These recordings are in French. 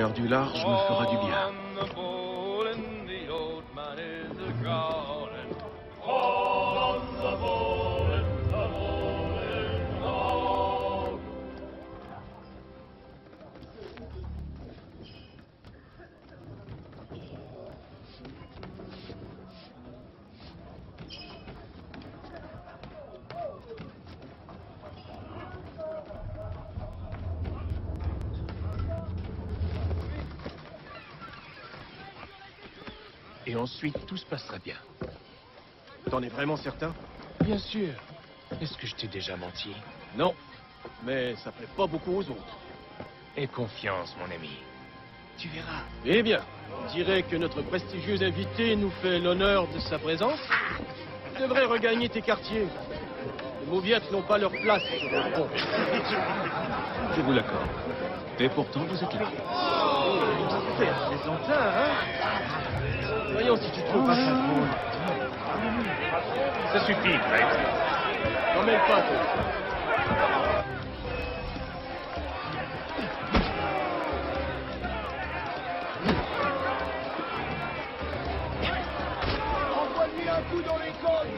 l'air du large me fera du bien. Et ensuite, tout se passera bien. T'en es vraiment certain? Bien sûr. Est-ce que je t'ai déjà menti? Non, mais ça plaît pas beaucoup aux autres. Aie confiance, mon ami. Tu verras. Eh bien, on dirait que notre prestigieux invité nous fait l'honneur de sa présence. Tu devrais regagner tes quartiers. Les mauviettes n'ont pas leur place sur le pont. Je vous l'accorde. Et pourtant, vous êtes là. C'est plaisantin, hein? Voyons si tu trouves pas ça drôle. Ça suffit, Greg. N'en mêle pas, toi. Envoie-lui un coup dans les côtes.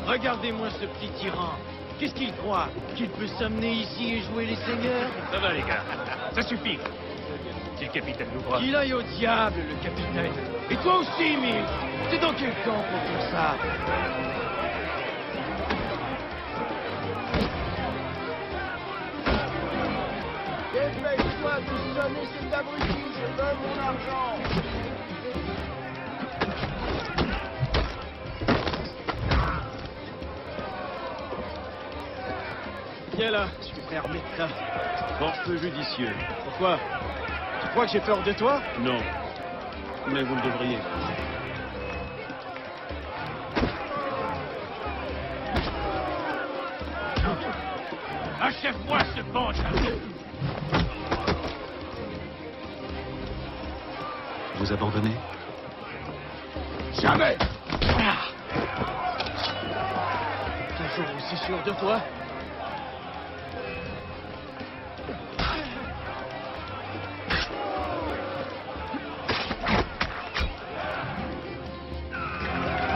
Regardez-moi ce petit tyran. Qu'est-ce qu'il croit? Qu'il peut s'amener ici et jouer les seigneurs? Ça va, les gars. Ça suffit. Si le capitaine nous voit... Qu'il aille au diable, le capitaine. Et toi aussi, Mills. T'es dans quel camp pour tout ça? Dépêche-toi de sonner cet abruti. Je veux mon argent. Viens là, je suis prêt à remettre ça. Fort peu judicieux. Pourquoi? Tu crois que j'ai peur de toi? Non. Mais vous le devriez. Achève-moi ce bange. Vous abandonnez? Jamais. Toujours aussi sûr de toi?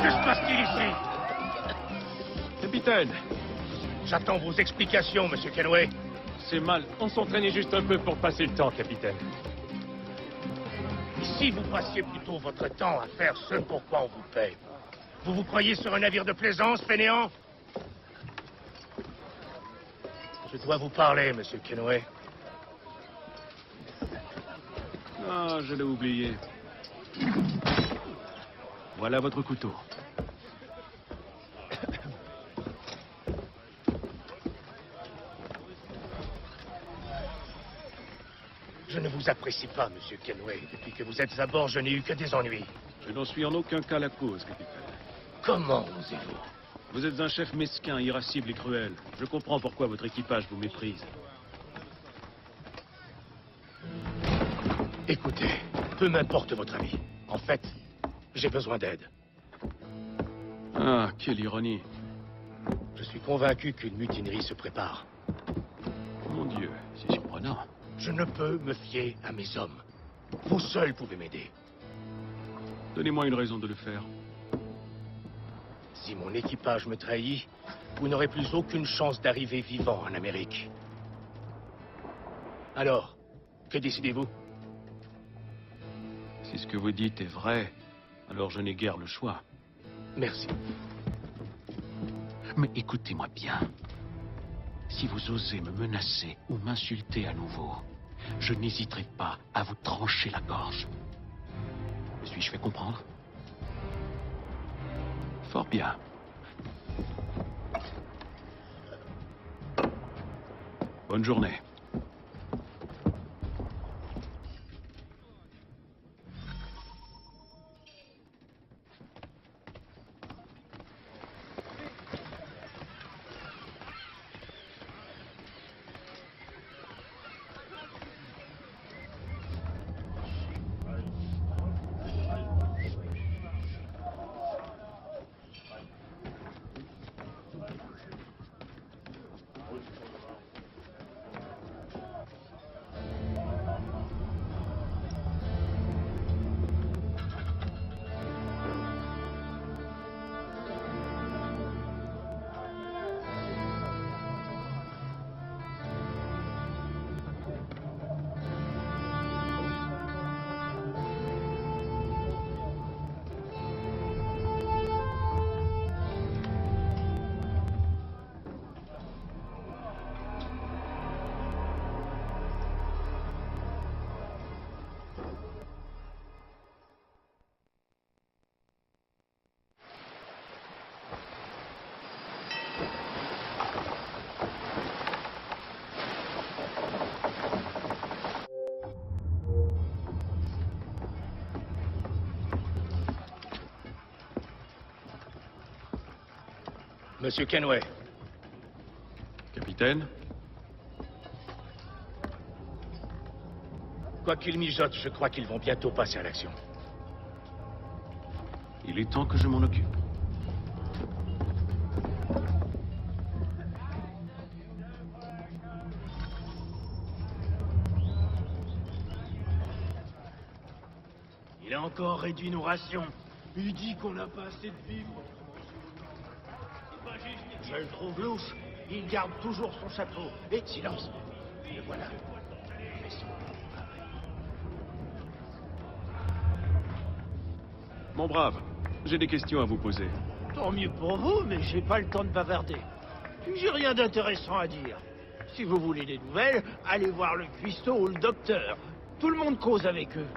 Que se passe-t-il ici? Capitaine, J'attends vos explications, monsieur Kenway. C'est mal. On s'entraînait juste un peu pour passer le temps, capitaine. Si vous passiez plutôt votre temps à faire ce pour quoi on vous paye, vous croyez sur un navire de plaisance, fainéant? Je dois vous parler, monsieur Kenway. Ah, je l'ai oublié. Voilà votre couteau. Je ne vous apprécie pas, monsieur Kenway. Depuis que vous êtes à bord, je n'ai eu que des ennuis. Je n'en suis en aucun cas la cause, capitaine. Comment osez-vous? Vous êtes un chef mesquin, irascible et cruel. Je comprends pourquoi votre équipage vous méprise. Écoutez, peu m'importe votre avis. En fait, j'ai besoin d'aide. Ah, quelle ironie. Je suis convaincu qu'une mutinerie se prépare. Mon Dieu, c'est surprenant. Je ne peux me fier à mes hommes. Vous seuls pouvez m'aider. Donnez-moi une raison de le faire. Si mon équipage me trahit, vous n'aurez plus aucune chance d'arriver vivant en Amérique. Alors, que décidez-vous? Si ce que vous dites est vrai, alors je n'ai guère le choix. Merci. Mais écoutez-moi bien. Si vous osez me menacer ou m'insulter à nouveau, je n'hésiterai pas à vous trancher la gorge. Me suis-je fait comprendre? Fort bien. Bonne journée. Monsieur Kenway. Capitaine? Quoi qu'ils mijotent, je crois qu'ils vont bientôt passer à l'action. Il est temps que je m'en occupe. Il a encore réduit nos rations. Il dit qu'on n'a pas assez de vivres. Je le trouve louche. Il garde toujours son chapeau. Et Silence. Le voilà. Mon brave, j'ai des questions à vous poser. tant mieux pour vous, mais j'ai pas le temps de bavarder. J'ai rien d'intéressant à dire. Si vous voulez des nouvelles, allez voir le cuistot ou le docteur. Tout le monde cause avec eux.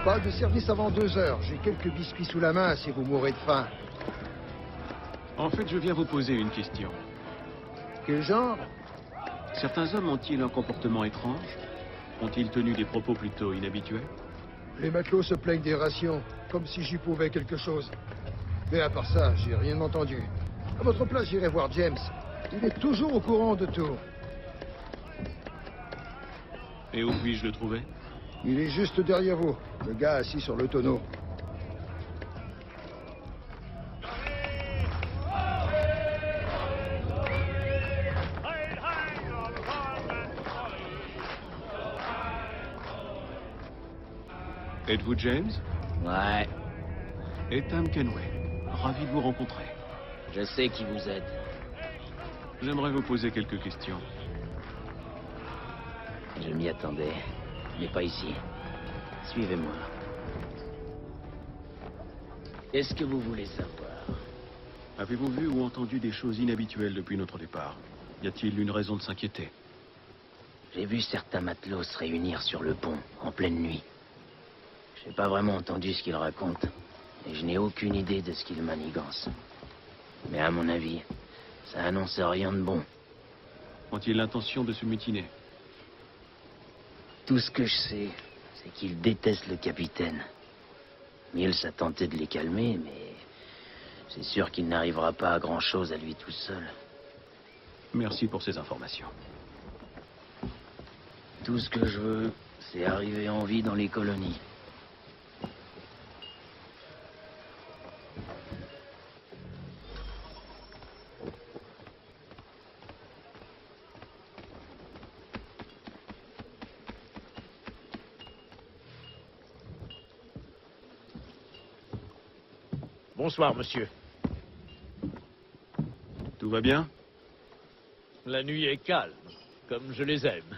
Pas de service avant 2 heures. J'ai quelques biscuits sous la main si vous mourrez de faim. En fait, je viens vous poser une question. Quel genre? Certains hommes ont-ils un comportement étrange? Ont-ils tenu des propos plutôt inhabituels? Les matelots se plaignent des rations, comme si j'y pouvais quelque chose. Mais à part ça, j'ai rien entendu. À votre place, j'irai voir James. Il est toujours au courant de tout. Et où puis-je le trouver? Il est juste derrière vous, le gars assis sur le tonneau. Êtes-vous James? Ouais, Ethan Kenway. Ravi de vous rencontrer. je sais qui vous êtes. J'aimerais vous poser quelques questions. Je m'y attendais, mais pas ici. Suivez-moi. Qu'est-ce que vous voulez savoir? Avez-vous vu ou entendu des choses inhabituelles depuis notre départ? Y a-t-il une raison de s'inquiéter? J'ai vu certains matelots se réunir sur le pont, en pleine nuit. J'ai pas vraiment entendu ce qu'ils racontent, et je n'ai aucune idée de ce qu'ils manigancent. Mais à mon avis, ça annonce rien de bon. Ont-ils l'intention de se mutiner? Tout ce que je sais, c'est qu'ils détestent le capitaine. Mills a tenté de les calmer, mais c'est sûr qu'il n'arrivera pas à grand-chose à lui tout seul. Merci pour ces informations. Tout ce que je veux, c'est arriver en vie dans les colonies. Bonsoir, monsieur. Tout va bien? La nuit est calme, comme je les aime.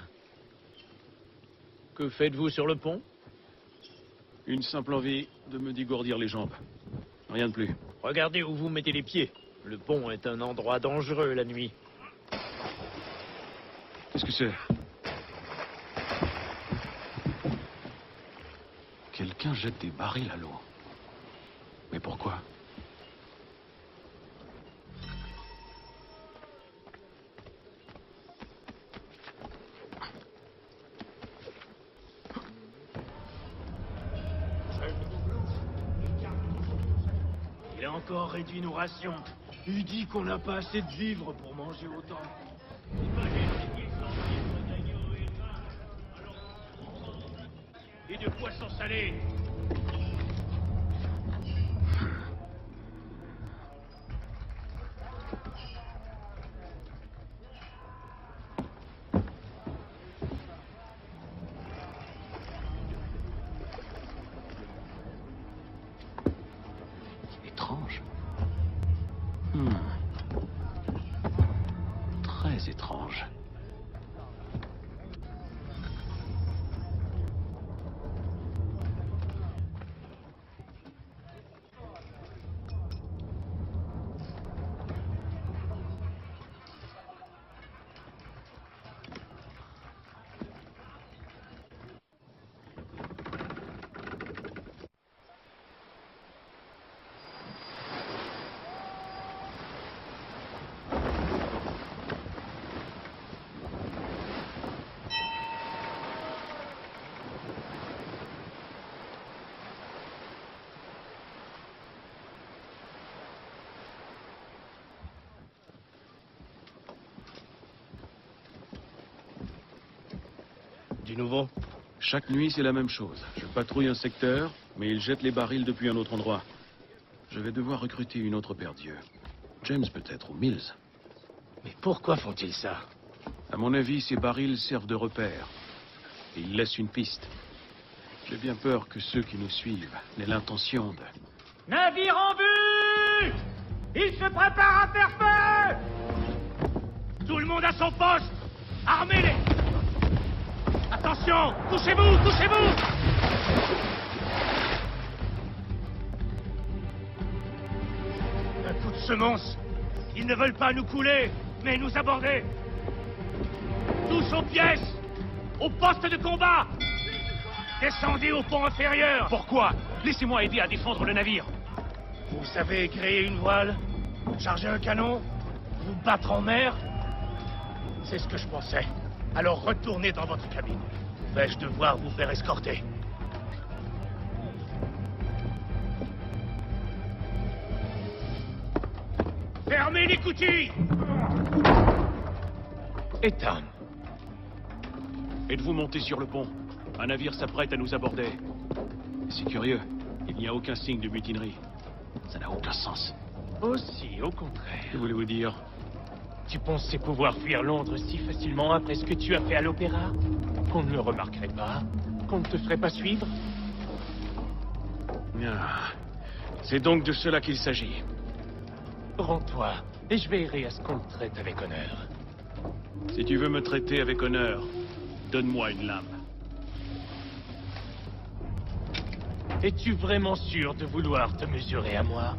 Que faites-vous sur le pont? Une simple envie de me dégourdir les jambes. Rien de plus. Regardez où vous mettez les pieds. Le pont est un endroit dangereux la nuit. Qu'est-ce que c'est? Quelqu'un jette des barils à l'eau. Mais pourquoi? Il a encore réduit nos rations. Il dit qu'on n'a pas assez de vivres pour manger autant. Et de poissons salés. Étrange. Très étrange. Du nouveau? Chaque nuit, c'est la même chose. Je patrouille un secteur, mais ils jettent les barils depuis un autre endroit. Je vais devoir recruter une autre paire d'yeux. James peut-être, ou Mills. Mais pourquoi font-ils ça? À mon avis, ces barils servent de repère. Et ils laissent une piste. J'ai bien peur que ceux qui nous suivent n'aient l'intention de... Navire en vue! Il se prépare à faire feu! Tout le monde à son poste! Armez-les! Attention! Touchez-vous! Touchez-vous! Un coup de semonce! Ils ne veulent pas nous couler, mais nous aborder! Tous aux pièces! Au poste de combat! Descendez au pont inférieur! Pourquoi? Laissez-moi aider à défendre le navire. Vous savez créer une voile? Charger un canon? Vous battre en mer? C'est ce que je pensais. Alors retournez dans votre cabine. Vais-je devoir vous faire escorter? Fermez les coutilles! Ethan. Êtes-vous monté sur le pont? Un navire s'apprête à nous aborder. C'est curieux. Il n'y a aucun signe de mutinerie. Ça n'a aucun sens. Aussi, au contraire. Que voulez-vous dire? Tu pensais pouvoir fuir Londres si facilement après ce que tu as fait à l'opéra? Qu'on ne le remarquerait pas? Qu'on ne te ferait pas suivre? Ah, c'est donc de cela qu'il s'agit. Rends-toi, et je veillerai à ce qu'on te traite avec honneur. Si tu veux me traiter avec honneur, donne-moi une lame. Es-tu vraiment sûr de vouloir te mesurer à moi?